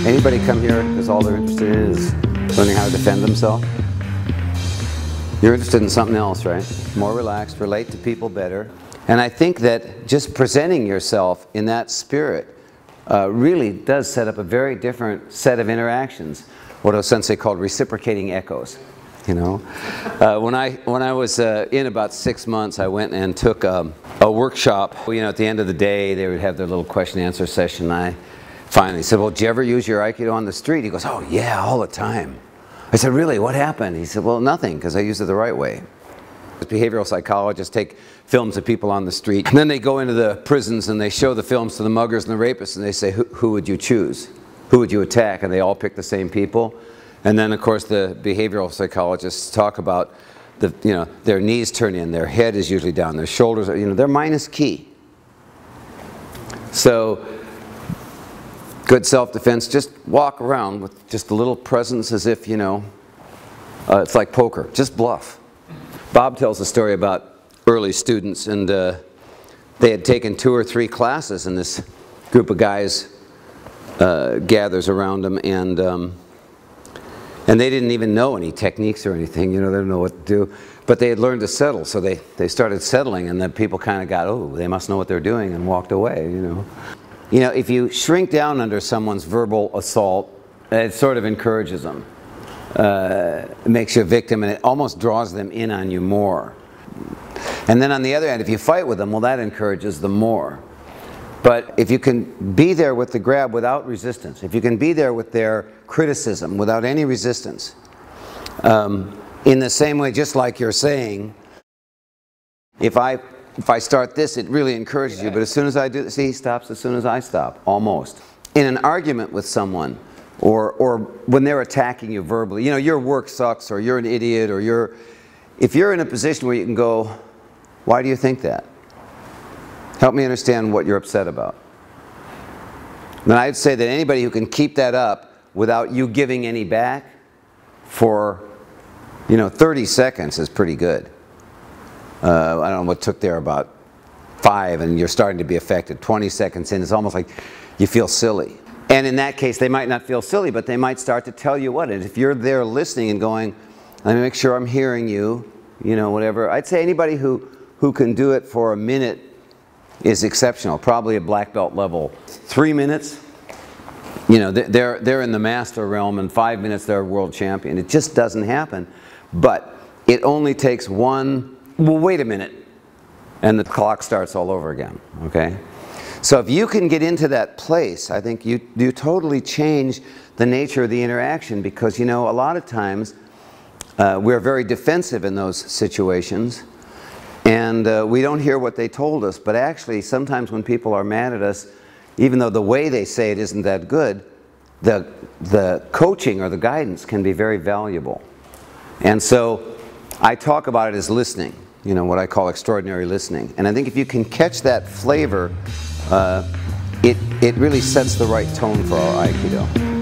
Anybody come here because all they're interested in is learning how to defend themselves? You're interested in something else, right? More relaxed, relate to people better. And I think that just presenting yourself in that spirit really does set up a very different set of interactions. What Sensei called reciprocating echoes. You know, when I was in about 6 months, I went and took a workshop. You know, at the end of the day, they would have their little question-answer session. I finally said, "Well, did you ever use your Aikido on the street?" He goes, "Oh yeah, all the time." I said, "Really? What happened?" He said, "Well, nothing, because I used it the right way." Behavioral psychologists take films of people on the street, and then they go into the prisons and they show the films to the muggers and the rapists, and they say, who would you choose? Who would you attack? And they all pick the same people. And then, of course, the behavioral psychologists talk about their knees turn in, their head is usually down, their shoulders are, their mind is key. So, good self-defense, just walk around with just a little presence as if, it's like poker, just bluff. Bob tells a story about early students, and they had taken 2 or 3 classes, and this group of guys gathers around them, and they didn't even know any techniques or anything, they didn't know what to do. But they had learned to settle, so they started settling, and then people kind of got, oh, they must know what they're doing, and walked away, if you shrink down under someone's verbal assault, it sort of encourages them. It makes you a victim, and it almost draws them in on you more. And then on the other hand, if you fight with them, well, that encourages them more. But if you can be there with the grab without resistance, if you can be there with their criticism without any resistance, in the same way, just like you're saying, if I start this, it really encourages you, but as soon as I do, see, he stops as soon as I stop, almost. In an argument with someone, or when they're attacking you verbally, your work sucks, or you're an idiot, or if you're in a position where you can go, why do you think that? Help me understand what you're upset about. Then I'd say that anybody who can keep that up without you giving any back for 30 seconds is pretty good. I don't know what took there, about 5, and you're starting to be affected. 20 seconds in, it's almost like you feel silly. And in that case, they might not feel silly, but they might start to tell you what. And if you're there listening and going, let me make sure I'm hearing you, whatever. I'd say anybody who can do it for a minute is exceptional, probably a black belt level. 3 minutes, they're in the master realm, and 5 minutes they're a world champion. It just doesn't happen. But it only takes one, well, wait a minute, and the clock starts all over again, okay? So if you can get into that place, I think you totally change the nature of the interaction, because, a lot of times we're very defensive in those situations, and we don't hear what they told us. But actually, sometimes when people are mad at us, even though the way they say it isn't that good, the coaching or the guidance can be very valuable. And so I talk about it as listening, what I call extraordinary listening. And I think if you can catch that flavor, it really sets the right tone for our Aikido.